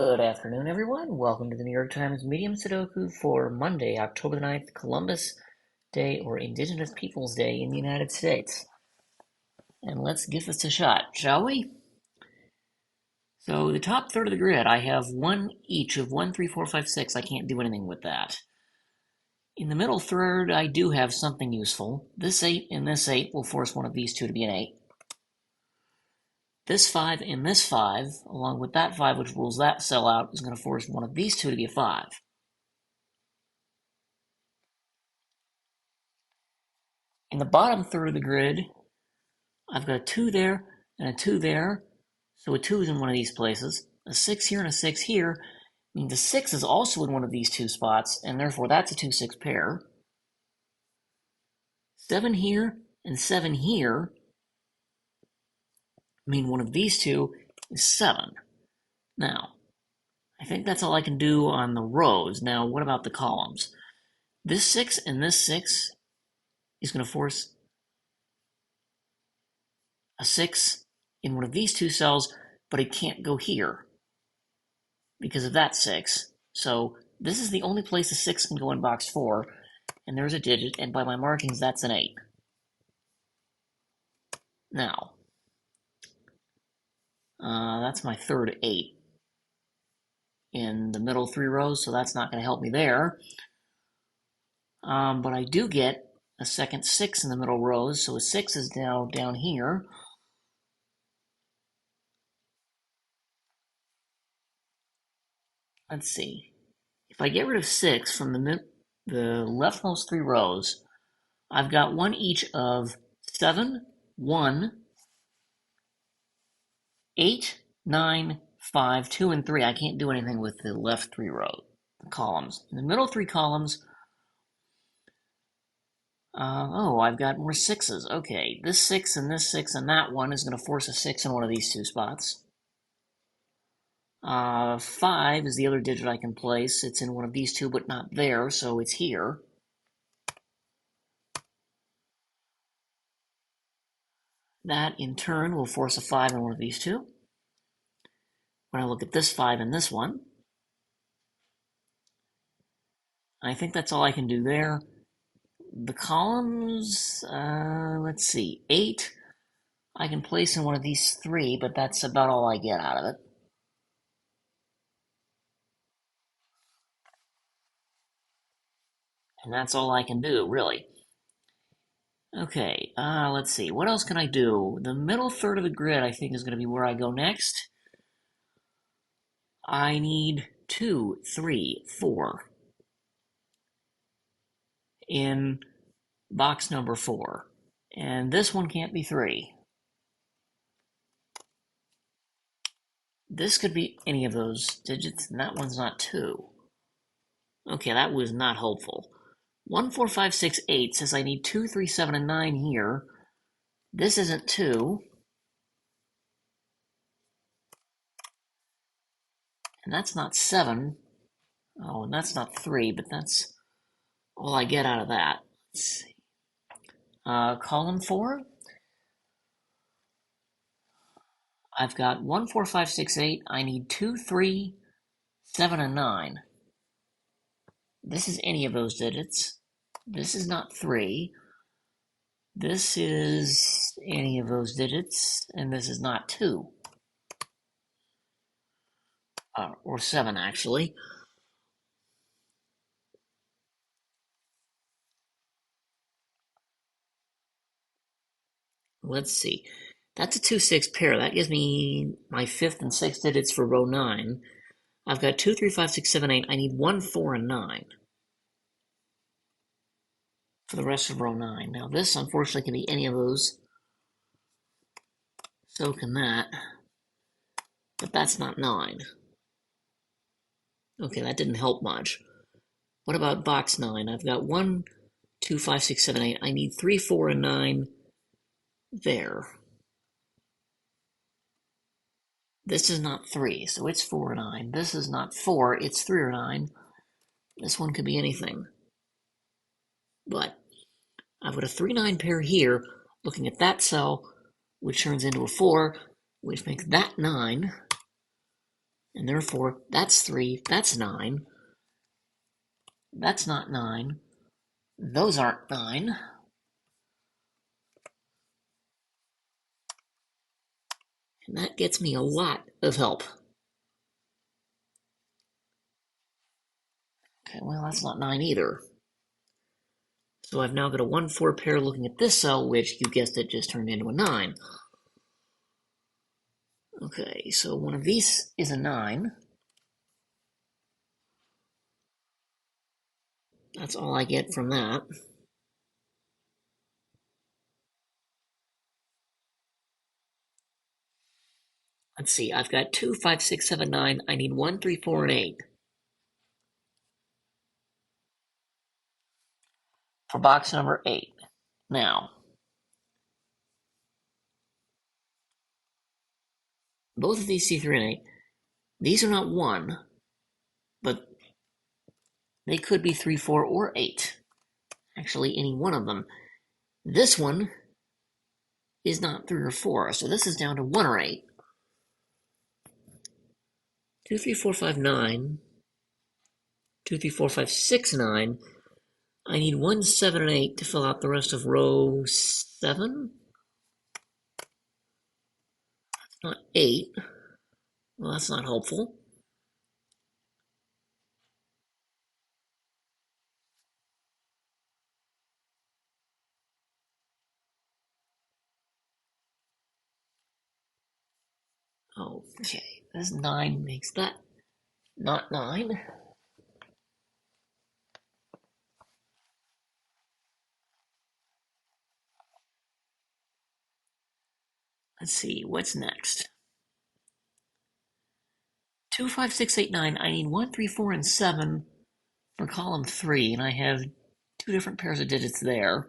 Good afternoon, everyone. Welcome to the New York Times Medium Sudoku for Monday, October the 9th, Columbus Day, or Indigenous Peoples Day in the United States. And let's give this a shot, shall we? So the top third of the grid, I have one each of 1, 3, 4, 5, 6. I can't do anything with that. In the middle third, I do have something useful. This 8 and this 8 will force one of these two to be an 8. This 5 and this 5, along with that 5, which rules that cell out, is going to force one of these two to be a 5. In the bottom third of the grid, I've got a 2 there and a 2 there, so a 2 is in one of these places. A 6 here and a 6 here means a 6 is also in one of these two spots, and therefore that's a 2-6 pair. 7 here and 7 here mean one of these two is 7. Now, I think that's all I can do on the rows. Now, what about the columns? This 6 and this 6 is going to force a 6 in one of these two cells, but it can't go here because of that 6. So this is the only place a 6 can go in box 4, and there's a digit, and by my markings, that's an 8. Now, that's my third 8 in the middle 3 rows, so that's not going to help me there. But I do get a second 6 in the middle rows, so a 6 is now down here. Let's see. If I get rid of 6 from the leftmost 3 rows, I've got one each of 7, 1, 8, 9, 5, 2, and 3. I can't do anything with the left 3 rows, the columns. In the middle 3 columns, I've got more 6s. Okay, this 6 and this 6 and that one is going to force a 6 in one of these two spots. 5 is the other digit I can place. It's in one of these two, but not there, so it's here. That, in turn, will force a 5 in one of these two. When I look at this 5 and this one, I think that's all I can do there. The columns, let's see, 8 I can place in one of these 3, but that's about all I get out of it. And that's all I can do, really. Okay, let's see, what else can I do? The middle third of the grid, I think, is going to be where I go next. I need 2, 3, 4 in box number 4. And this one can't be 3. This could be any of those digits, and that one's not 2. Okay, that was not hopeful. 1, 4, 5, 6, 8 says I need 2, 3, 7, and 9 here. This isn't 2. And that's not 7. Oh, and that's not 3, but that's all I get out of that. Let's see. Column 4. I've got 1, 4, 5, 6, 8. I need 2, 3, 7, and 9. This is any of those digits. This is not 3. This is any of those digits, and this is not 2. Or 7, actually. Let's see. That's a 2-6 pair. That gives me my 5th and 6th digits for row 9. I've got 2, 3, 5, 6, 7, 8. I need 1, 4, and 9 for the rest of row 9. Now this, unfortunately, can be any of those. So can that. But that's not 9. Okay, that didn't help much. What about box 9? I've got 1, 2, 5, 6, 7, 8. I need 3, 4, and 9 there. This is not 3, so it's 4 or 9. This is not 4, it's 3 or 9. This one could be anything. But I've got a 3-9 pair here, looking at that cell, which turns into a 4, which makes that 9. And therefore, that's 3, that's 9. That's not 9. Those aren't 9. And that gets me a lot of help. Okay, well, that's not 9 either. So I've now got a 1-4 pair looking at this cell, which, you guessed it, just turned into a 9. Okay, so one of these is a 9. That's all I get from that. Let's see, I've got 2, 5, 6, 7, 9. I need 1, 3, 4, and 8. For box number 8. Now, both of these C3 and 8, these are not 1, but they could be 3, 4, or 8. Actually, any one of them. This one is not 3 or 4, so this is down to 1 or 8. 2, 3, 4, 5, 9. 2, 3, 4, 5, 6, 9. I need 1, 7, and 8 to fill out the rest of row 7. That's not 8. Well, that's not helpful. Okay, this 9 makes that not 9. Let's see, what's next? 2, 5, 6, 8, 9. I need 1, 3, 4, and 7 for column 3, and I have 2 different pairs of digits there.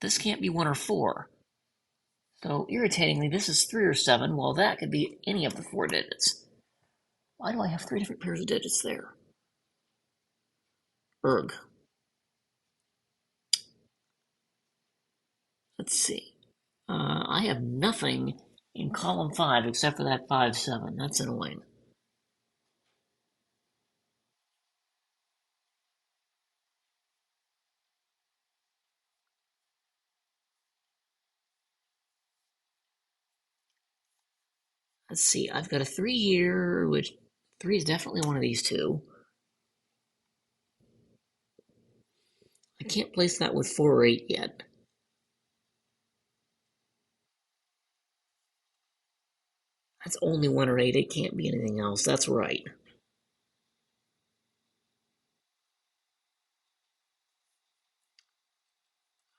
This can't be 1 or 4. So, irritatingly, this is 3 or 7, while that could be any of the 4 digits. Why do I have 3 different pairs of digits there? Erg. Let's see. I have nothing in column 5 except for that 5, 7. That's annoying. Let's see. I've got a 3 here, which 3 is definitely one of these two. I can't place that with 4 or 8 yet. That's only 1 or 8. It can't be anything else. That's right.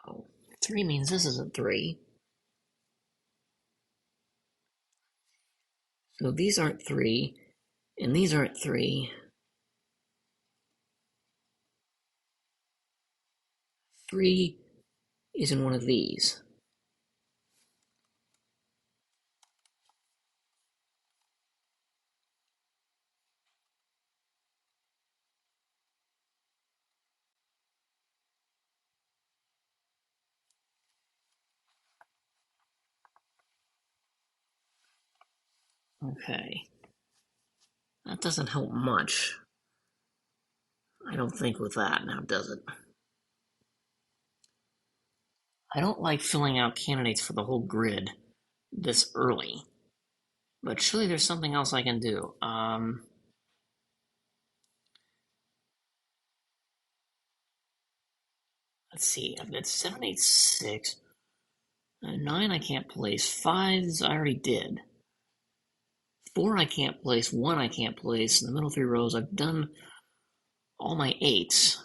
Oh, 3 means this isn't 3. So these aren't 3, and these aren't 3. 3 is in one of these. Okay. That doesn't help much. I don't think with that, now does it? I don't like filling out candidates for the whole grid this early, but surely there's something else I can do. Let's see, I've got 7, 8, 6. 9 I can't place. 5s I already did. 4 I can't place. 1 I can't place. In the middle 3 rows, I've done all my 8s.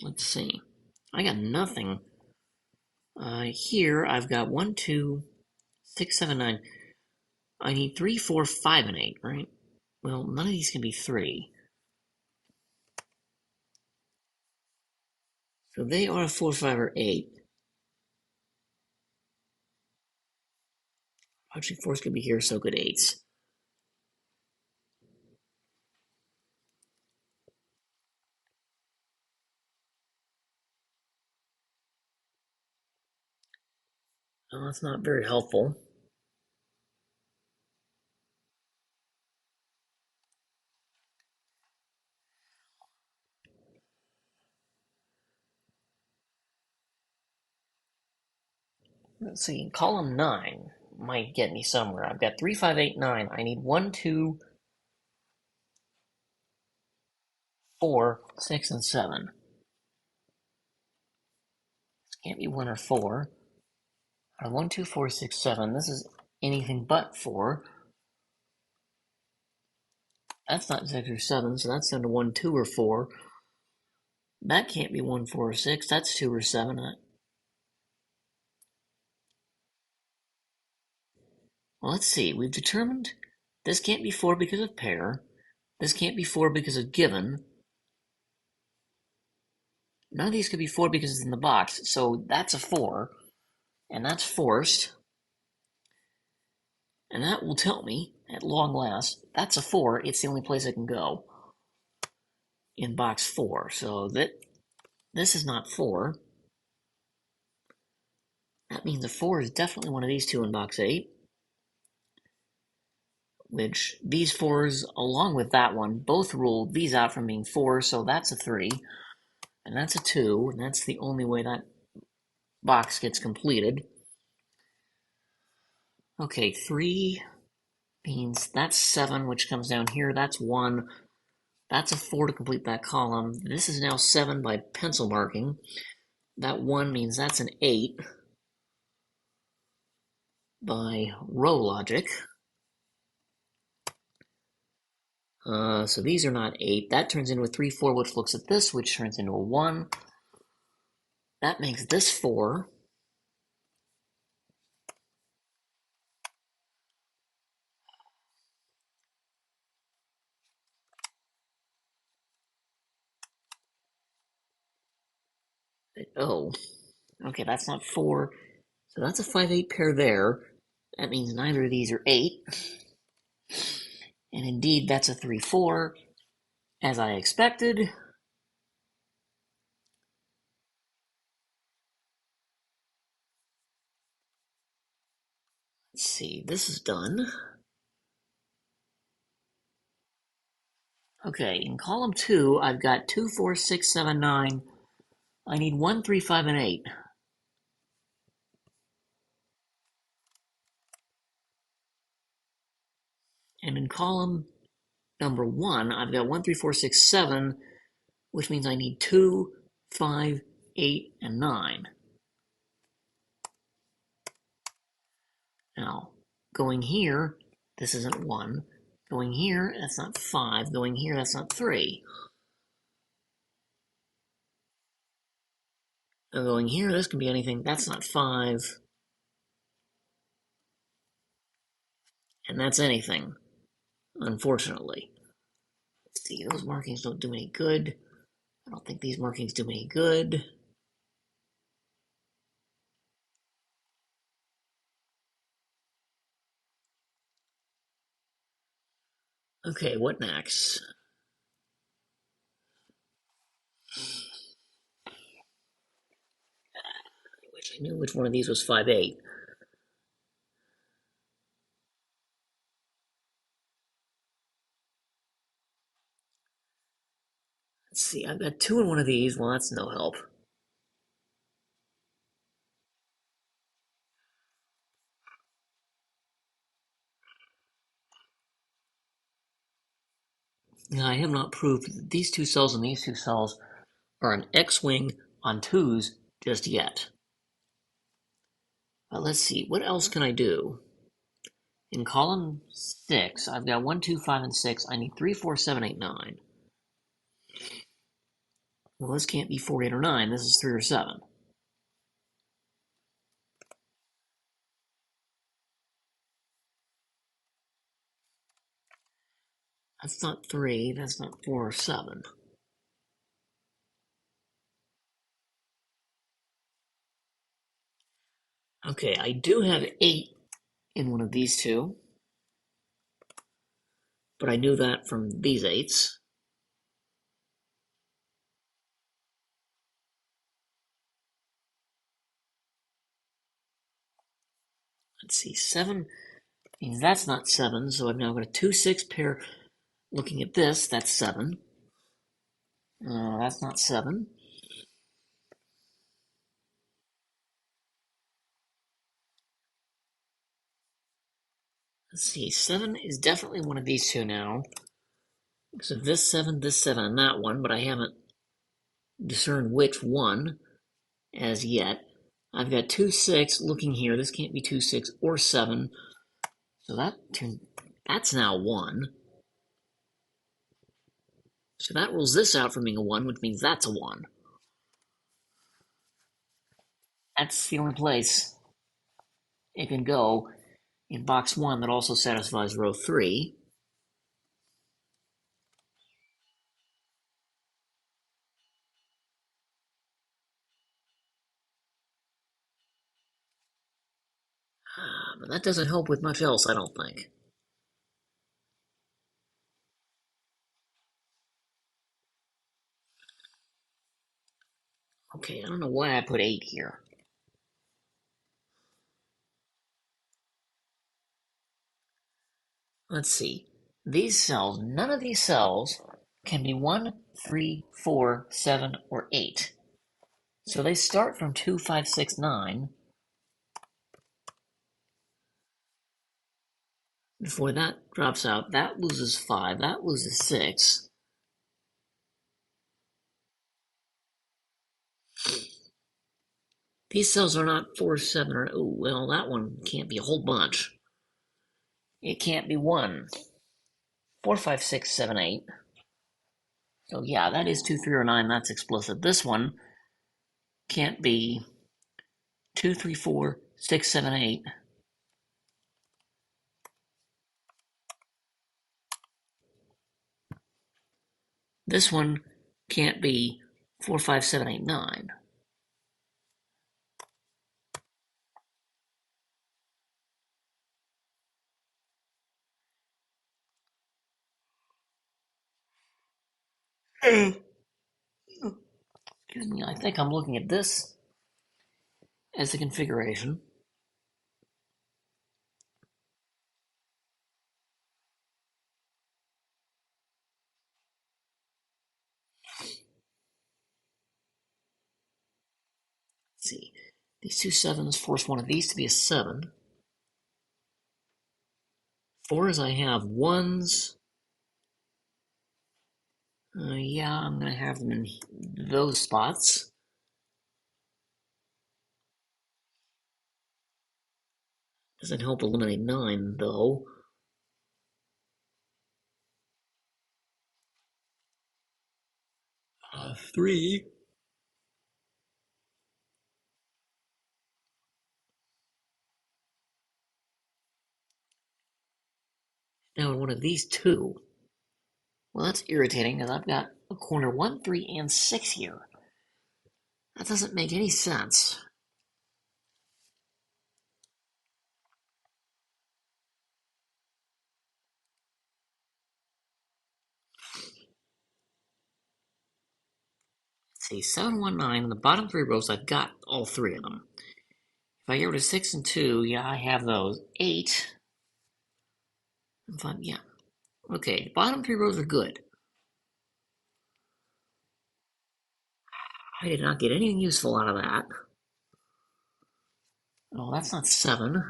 Let's see. I got nothing. Here I've got 1, 2, 6, 7, 9. I need 3, 4, 5, and 8, right? Well, none of these can be 3. So they are 4, 5, or 8. Actually, 4s could be here, so could 8s. Well, that's not very helpful. Let's see, column 9 might get me somewhere. I've got 3, 5, 8, 9. I need 1, 2, 4, 6, and 7. This can't be 1 or 4. 1, 2, 4, 6, 7. This is anything but 4. That's not 6 or 7, so that's down to 1, 2, or 4. That can't be 1, 4, or 6. That's 2 or 7. Well, let's see. We've determined this can't be 4 because of pair. This can't be 4 because of given. None of these could be 4 because it's in the box. So that's a 4. And that's forced. And that will tell me, at long last, that's a 4. It's the only place I can go in box 4. So this is not 4. That means a 4 is definitely one of these two in box 8. Which these 4s, along with that one, both rule these out from being 4. So that's a 3. And that's a 2. And that's the only way that box gets completed. Okay, 3 means that's 7, which comes down here. That's 1. That's a 4 to complete that column. This is now 7 by pencil marking. That 1 means that's an 8 by row logic. So these are not 8. That turns into a 3, 4, which looks at this, which turns into a 1. That makes this 4. Oh, okay, that's not 4. So that's a 5, 8 pair there. That means neither of these are 8. And indeed, that's a 3, 4, as I expected. Let's see, this is done. Okay, in column 2, I've got 2, 4, 6, 7, 9. I need 1, 3, 5, and 8. And in column number 1, I've got 1, 3, 4, 6, 7, which means I need 2, 5, 8, and 9. Now, going here, this isn't 1. Going here, that's not 5. Going here, that's not 3. Now going here, this can be anything. That's not 5. And that's anything, unfortunately. Let's see, those markings don't do any good. I don't think these markings do any good. Okay, what next? I wish I knew which one of these was 5, 8. Let's see, I've got 2 in one of these. Well, that's no help. Now, I have not proved that these 2 cells and these 2 cells are an X-wing on 2s just yet. But let's see, what else can I do? In column 6, I've got 1, 2, 5, and 6. I need 3, 4, 7, 8, 9. Well, this can't be 4, 8, or 9. This is 3 or 7. That's not 3. That's not 4 or 7. Okay, I do have 8 in one of these two. But I knew that from these 8s. Let's see, 7 means that's not 7, so I've now got a 2, 6 pair. Looking at this, that's 7. That's not 7. Let's see, 7 is definitely one of these two now. So this 7, and that one, but I haven't discerned which one as yet. I've got 2, 6 looking here. This can't be 2, 6 or 7. So that's now 1. So that rules this out from being a 1, which means that's a 1. That's the only place it can go in box 1 that also satisfies row 3. But that doesn't help with much else, I don't think. Okay, I don't know why I put 8 here. Let's see. These cells, none of these cells can be 1, 3, 4, 7, or 8. So they start from 2, 5, 6, 9. Before that drops out, that loses 5, that loses 6. These cells are not 4, 7, or... Oh, well, that one can't be a whole bunch. It can't be 1, 4, 5, 6, 7, 8. So yeah, that is 2, 3, or 9. That's explicit. This one can't be 2, 3, 4, 6, 7, 8. This one can't be 4, 5, 7, 8, 9. Excuse me, I think I'm looking at this as the configuration. Let's see. These two 7s force one of these to be a 7. 4s I have 1s. Yeah, I'm going to have them in those spots. Doesn't help eliminate 9, though. 3. Now one of these two. Well, that's irritating because I've got a corner 1, 3, and 6 here. That doesn't make any sense. Let's see, 7, 1, 9. In the bottom 3 rows, I've got all 3 of them. If I get rid of 6 and 2, yeah, I have those. 8. And 5, yeah. Okay, the bottom 3 rows are good. I did not get anything useful out of that. Oh, that's not 7.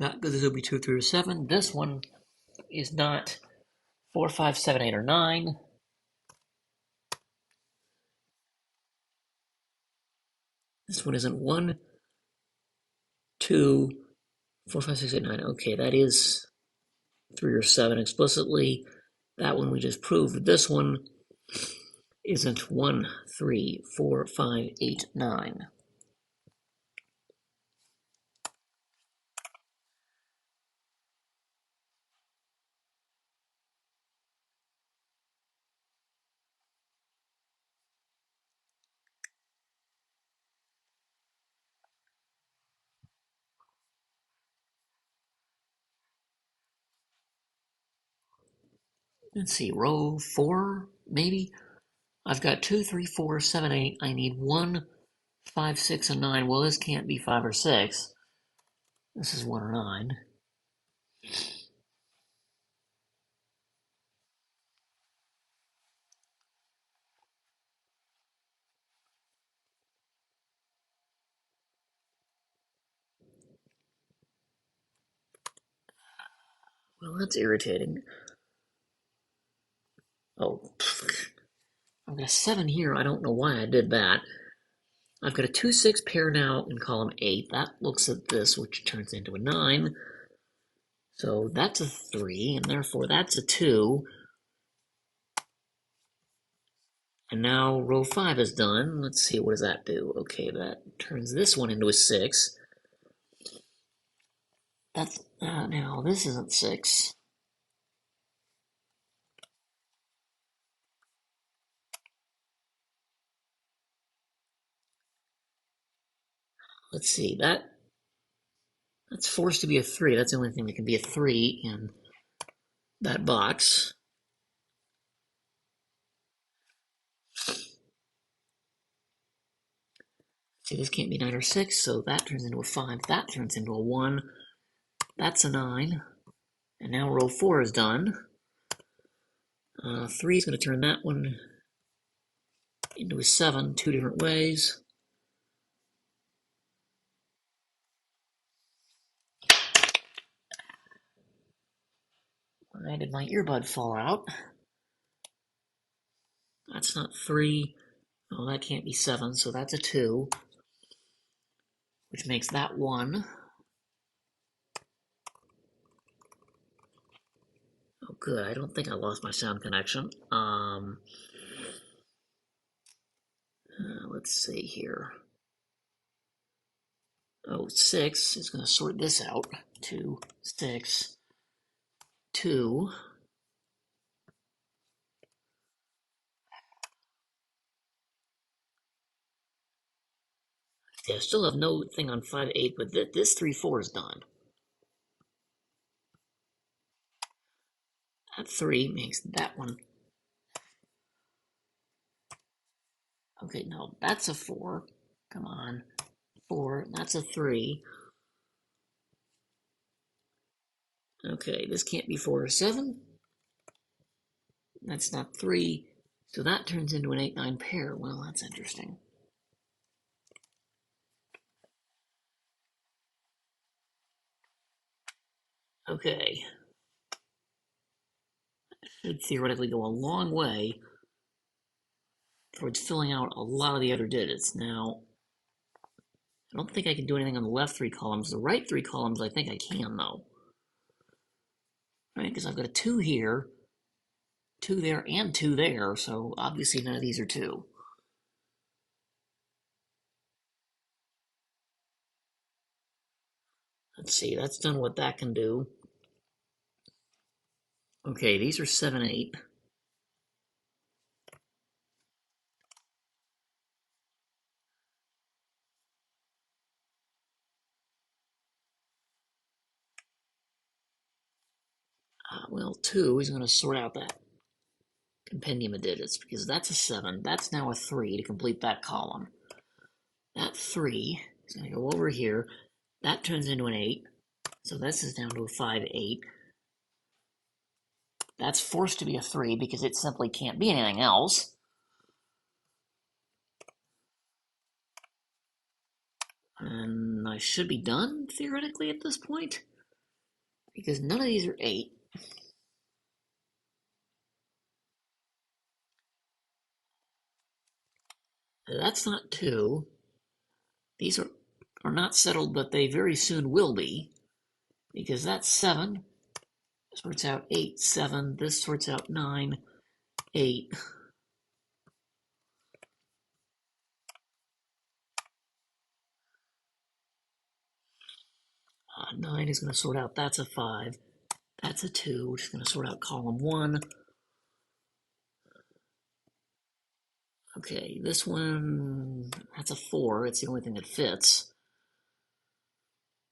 Not good. This will be 2, 3, or 7. This one is not 4, 5, 7, 8, or 9. This one isn't 1, 2, 4, 5, 6, 8, 9. Okay, that is 3 or 7 explicitly. That one we just proved. This one isn't 1, 3, 4, 5, 8, 9. Let's see, row 4, maybe? I've got 2, 3, 4, 7, 8. I need 1, 5, 6, and 9. Well, this can't be 5 or 6. This is 1 or 9. Well, that's irritating. Oh, I've got a 7 here. I don't know why I did that. I've got a 2, 6 pair now in column 8. That looks at this, which turns into a 9. So that's a 3, and therefore that's a 2. And now row 5 is done. Let's see, what does that do? Okay, that turns this one into a 6. That's, now this isn't 6. Let's see, that's forced to be a 3. That's the only thing that can be a 3 in that box. See, this can't be 9 or 6, so that turns into a 5. That turns into a 1. That's a 9. And now row 4 is done. 3 is going to turn that one into a 7, 2 different ways. Why did my earbud fall out? That's not 3. Oh, that can't be 7, so that's a 2, which makes that 1. Oh, good. I don't think I lost my sound connection. Let's see here. Oh, 6 is going to sort this out. 2, 6, 2. See, I still have no thing on 5, 8, but this 3, 4 is done. That 3 makes that one. Okay, no, that's a 4. Come on. 4, that's a 3. Okay, this can't be 4 or 7. That's not 3. So that turns into an 8, 9 pair. Well, that's interesting. Okay. Should theoretically go a long way towards filling out a lot of the other digits. Now, I don't think I can do anything on the left 3 columns. The right 3 columns, I think I can, though. Right, because I've got a 2 here, 2 there, and 2 there, so obviously none of these are 2. Let's see, that's done what that can do. Okay, these are 7, 8. Well, 2 is going to sort out that compendium of digits because that's a 7. That's now a 3 to complete that column. That 3 is going to go over here. That turns into an 8. So this is down to a 5, 8. That's forced to be a 3 because it simply can't be anything else. And I should be done, theoretically, at this point. Because none of these are 8. That's not 2. These are not settled, but they very soon will be. Because that's 7. Sorts out 8, 7. This sorts out 9, 8. 9 is going to sort out, that's a 5. That's a 2, which is going to sort out column 1. Okay, this one, that's a 4. It's the only thing that fits.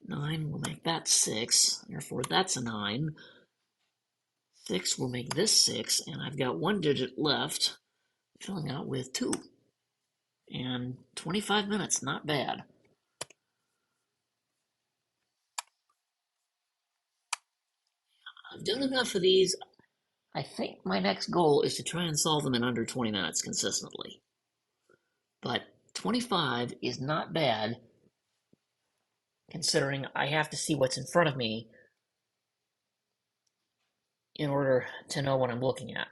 9 will make that 6. Therefore, that's a 9. 6 will make this 6, and I've got one digit left, filling out with 2. And 25 minutes, not bad. I've done enough of these. I think my next goal is to try and solve them in under 20 minutes consistently. But 25 is not bad, considering I have to see what's in front of me in order to know what I'm looking at.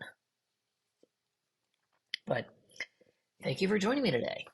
But thank you for joining me today.